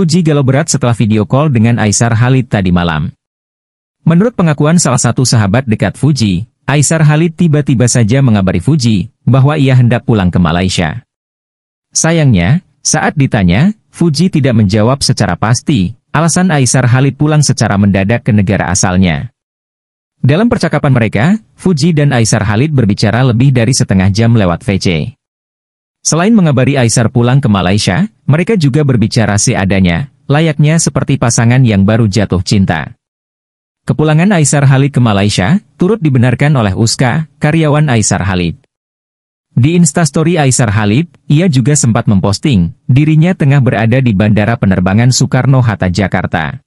Fuji galau berat setelah video call dengan Aisar Khalid tadi malam. Menurut pengakuan salah satu sahabat dekat Fuji, Aisar Khalid tiba-tiba saja mengabari Fuji bahwa ia hendak pulang ke Malaysia. Sayangnya, saat ditanya, Fuji tidak menjawab secara pasti alasan Aisar Khalid pulang secara mendadak ke negara asalnya. Dalam percakapan mereka, Fuji dan Aisar Khalid berbicara lebih dari setengah jam lewat VC. Selain mengabari Aisar pulang ke Malaysia, mereka juga berbicara seadanya, layaknya seperti pasangan yang baru jatuh cinta. Kepulangan Aisar Khalid ke Malaysia turut dibenarkan oleh Uska, karyawan Aisar Khalid. Di Instastory Aisar Khalid, ia juga sempat memposting dirinya tengah berada di Bandara Penerbangan Soekarno-Hatta, Jakarta.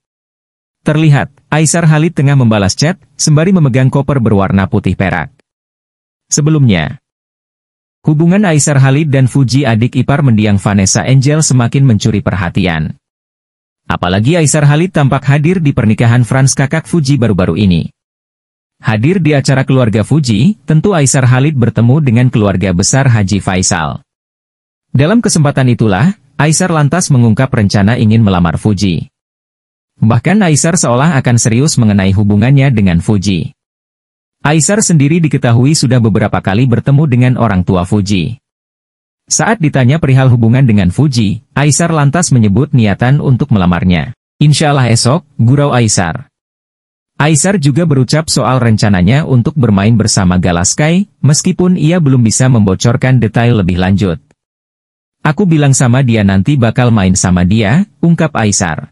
Terlihat, Aisar Khalid tengah membalas chat sembari memegang koper berwarna putih perak. Sebelumnya, hubungan Aisar Khalid dan Fuji adik ipar mendiang Vanessa Angel semakin mencuri perhatian. Apalagi Aisar Khalid tampak hadir di pernikahan Frans kakak Fuji baru-baru ini. Hadir di acara keluarga Fuji, tentu Aisar Khalid bertemu dengan keluarga besar Haji Faisal. Dalam kesempatan itulah, Aisar lantas mengungkap rencana ingin melamar Fuji. Bahkan Aisar seolah akan serius mengenai hubungannya dengan Fuji. Aisar sendiri diketahui sudah beberapa kali bertemu dengan orang tua Fuji. Saat ditanya perihal hubungan dengan Fuji, Aisar lantas menyebut niatan untuk melamarnya. Insya Allah esok, gurau Aisar. Aisar juga berucap soal rencananya untuk bermain bersama Galaskai, meskipun ia belum bisa membocorkan detail lebih lanjut. Aku bilang sama dia nanti bakal main sama dia, ungkap Aisar.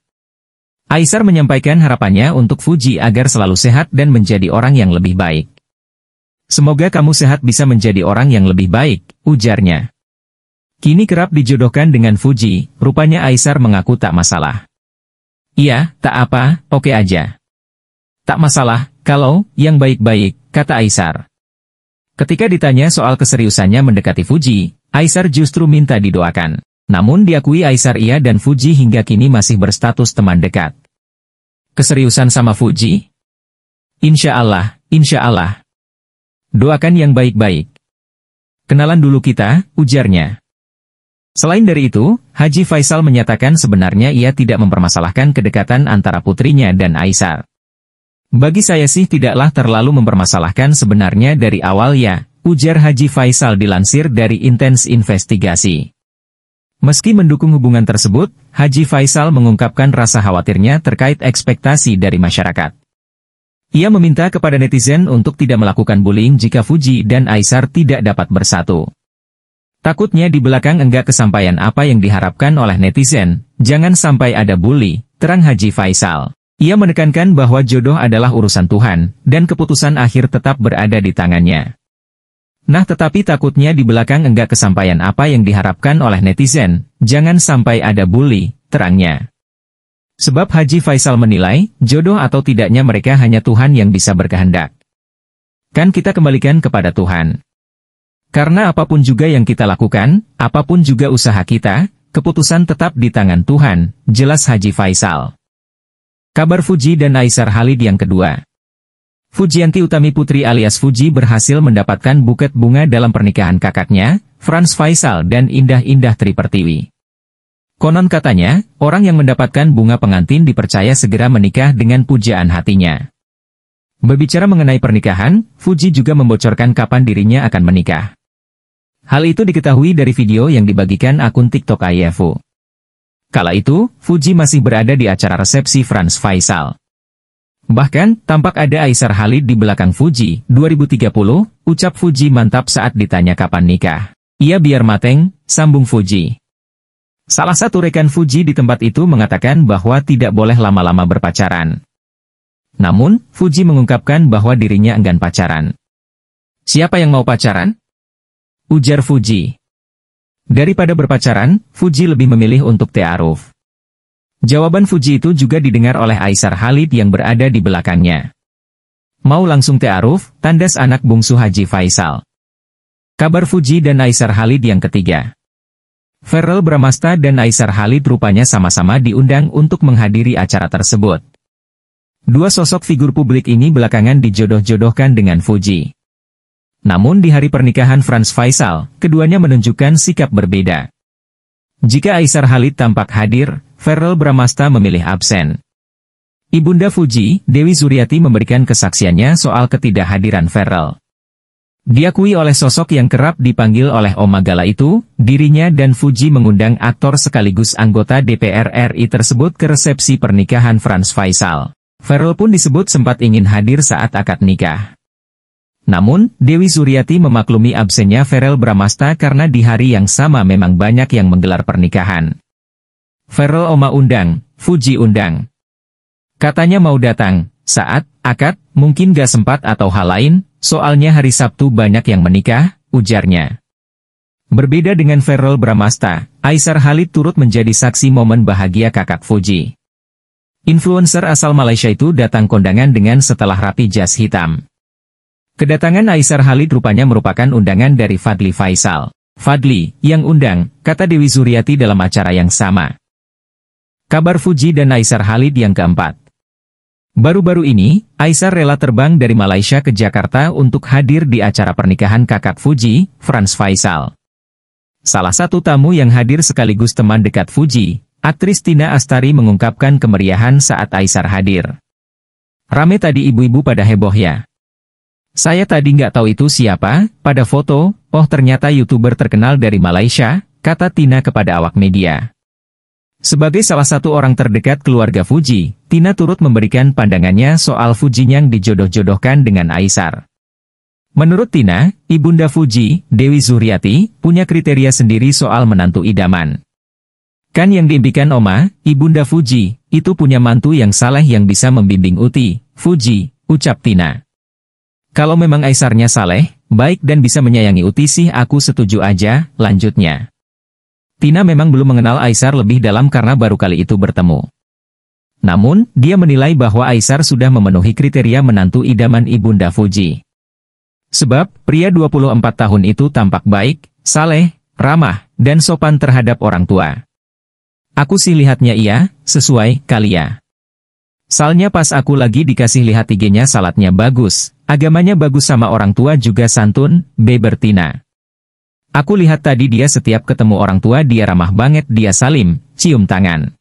Aisar menyampaikan harapannya untuk Fuji agar selalu sehat dan menjadi orang yang lebih baik. Semoga kamu sehat bisa menjadi orang yang lebih baik, ujarnya. Kini kerap dijodohkan dengan Fuji, rupanya Aisar mengaku tak masalah. Iya, tak apa, oke aja. Tak masalah, kalau yang baik-baik, kata Aisar. Ketika ditanya soal keseriusannya mendekati Fuji, Aisar justru minta didoakan. Namun diakui Aisar ia dan Fuji hingga kini masih berstatus teman dekat. Keseriusan sama Fuji? Insya Allah, insya Allah. Doakan yang baik-baik. Kenalan dulu kita, ujarnya. Selain dari itu, Haji Faisal menyatakan sebenarnya ia tidak mempermasalahkan kedekatan antara putrinya dan Aisar. Bagi saya sih tidaklah terlalu mempermasalahkan sebenarnya dari awal ya, ujar Haji Faisal dilansir dari Intens Investigasi. Meski mendukung hubungan tersebut, Haji Faisal mengungkapkan rasa khawatirnya terkait ekspektasi dari masyarakat. Ia meminta kepada netizen untuk tidak melakukan bullying jika Fuji dan Aisar tidak dapat bersatu. Takutnya di belakang enggak kesampaian apa yang diharapkan oleh netizen, jangan sampai ada bully, terang Haji Faisal. Ia menekankan bahwa jodoh adalah urusan Tuhan, dan keputusan akhir tetap berada di tangannya. Nah tetapi takutnya di belakang enggak kesampaian apa yang diharapkan oleh netizen, jangan sampai ada bully, terangnya. Sebab Haji Faisal menilai, jodoh atau tidaknya mereka hanya Tuhan yang bisa berkehendak. Kan kita kembalikan kepada Tuhan. Karena apapun juga yang kita lakukan, apapun juga usaha kita, keputusan tetap di tangan Tuhan, jelas Haji Faisal. Kabar Fuji dan Aisar Khalid yang kedua. Fujianti Utami Putri alias Fuji berhasil mendapatkan buket bunga dalam pernikahan kakaknya, Frans Faisal dan Indah-Indah Tri Pertiwi. Konon katanya, orang yang mendapatkan bunga pengantin dipercaya segera menikah dengan pujaan hatinya. Berbicara mengenai pernikahan, Fuji juga membocorkan kapan dirinya akan menikah. Hal itu diketahui dari video yang dibagikan akun TikTok Ayefu. Kala itu, Fuji masih berada di acara resepsi Frans Faisal. Bahkan, tampak ada Aisar Khalid di belakang Fuji. 2030, ucap Fuji mantap saat ditanya kapan nikah. Iya biar mateng, sambung Fuji. Salah satu rekan Fuji di tempat itu mengatakan bahwa tidak boleh lama-lama berpacaran. Namun, Fuji mengungkapkan bahwa dirinya enggan pacaran. Siapa yang mau pacaran? Ujar Fuji. Daripada berpacaran, Fuji lebih memilih untuk ta'aruf. Jawaban Fuji itu juga didengar oleh Aisar Khalid yang berada di belakangnya. Mau langsung ta'aruf, tandas anak bungsu Haji Faisal. Kabar Fuji dan Aisar Khalid yang ketiga. Verrell Bramasta dan Aisar Khalid rupanya sama-sama diundang untuk menghadiri acara tersebut. Dua sosok figur publik ini belakangan dijodoh-jodohkan dengan Fuji. Namun di hari pernikahan Frans Faisal, keduanya menunjukkan sikap berbeda. Jika Aisar Khalid tampak hadir, Verrel Bramasta memilih absen. Ibunda Fuji, Dewi Zuriati memberikan kesaksiannya soal ketidakhadiran Verrel. Diakui oleh sosok yang kerap dipanggil oleh Oma Gala itu, dirinya dan Fuji mengundang aktor sekaligus anggota DPR RI tersebut ke resepsi pernikahan Franz Faisal. Verrel pun disebut sempat ingin hadir saat akad nikah. Namun, Dewi Zuriati memaklumi absennya Verrel Bramasta karena di hari yang sama memang banyak yang menggelar pernikahan. Verrel Oma undang, Fuji undang. Katanya mau datang, saat akad, mungkin gak sempat atau hal lain, soalnya hari Sabtu banyak yang menikah, ujarnya. Berbeda dengan Verrel Bramasta, Aisar Khalid turut menjadi saksi momen bahagia kakak Fuji. Influencer asal Malaysia itu datang kondangan dengan setelah rapi jas hitam. Kedatangan Aisar Khalid rupanya merupakan undangan dari Fadly Faisal. Fadly, yang undang, kata Dewi Zuriati dalam acara yang sama. Kabar Fuji dan Aisar Khalid yang keempat. Baru-baru ini, Aisar rela terbang dari Malaysia ke Jakarta untuk hadir di acara pernikahan kakak Fuji, Franz Faisal. Salah satu tamu yang hadir sekaligus teman dekat Fuji, aktris Tina Astari mengungkapkan kemeriahan saat Aisar hadir. Rame tadi ibu-ibu pada heboh ya. Saya tadi nggak tahu itu siapa, pada foto, oh ternyata YouTuber terkenal dari Malaysia, kata Tina kepada awak media. Sebagai salah satu orang terdekat keluarga Fuji, Tina turut memberikan pandangannya soal Fuji yang dijodoh-jodohkan dengan Aisar. Menurut Tina, ibunda Fuji, Dewi Zuriati, punya kriteria sendiri soal menantu idaman. Kan yang diimpikan Oma, ibunda Fuji, itu punya mantu yang saleh yang bisa membimbing Uti, Fuji, ucap Tina. Kalau memang Aisarnya saleh, baik dan bisa menyayangi Uti sih aku setuju aja, lanjutnya. Tina memang belum mengenal Aisar lebih dalam karena baru kali itu bertemu. Namun, dia menilai bahwa Aisar sudah memenuhi kriteria menantu idaman ibunda Fuji. Sebab, pria 24 tahun itu tampak baik, saleh, ramah, dan sopan terhadap orang tua. Aku sih lihatnya iya, sesuai, kali ya. Soalnya pas aku lagi dikasih lihat IG-nya salatnya bagus, agamanya bagus sama orang tua juga santun, beber Tina. Aku lihat tadi dia setiap ketemu orang tua dia ramah banget, dia salim, cium tangan.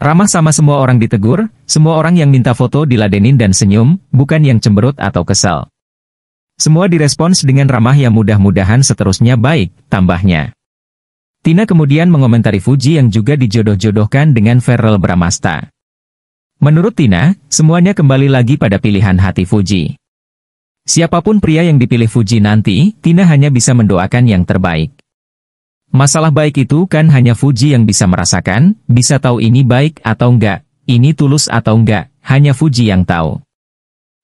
Ramah sama semua orang ditegur, semua orang yang minta foto diladenin dan senyum, bukan yang cemberut atau kesal. Semua direspons dengan ramah yang mudah-mudahan seterusnya baik, tambahnya. Tina kemudian mengomentari Fuji yang juga dijodoh-jodohkan dengan Verrel Bramasta. Menurut Tina, semuanya kembali lagi pada pilihan hati Fuji. Siapapun pria yang dipilih Fuji nanti, Tina hanya bisa mendoakan yang terbaik. Masalah baik itu kan hanya Fuji yang bisa merasakan, bisa tahu ini baik atau enggak, ini tulus atau enggak, hanya Fuji yang tahu.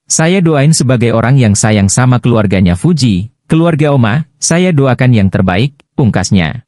Saya doain sebagai orang yang sayang sama keluarganya Fuji, keluarga Oma, saya doakan yang terbaik, pungkasnya.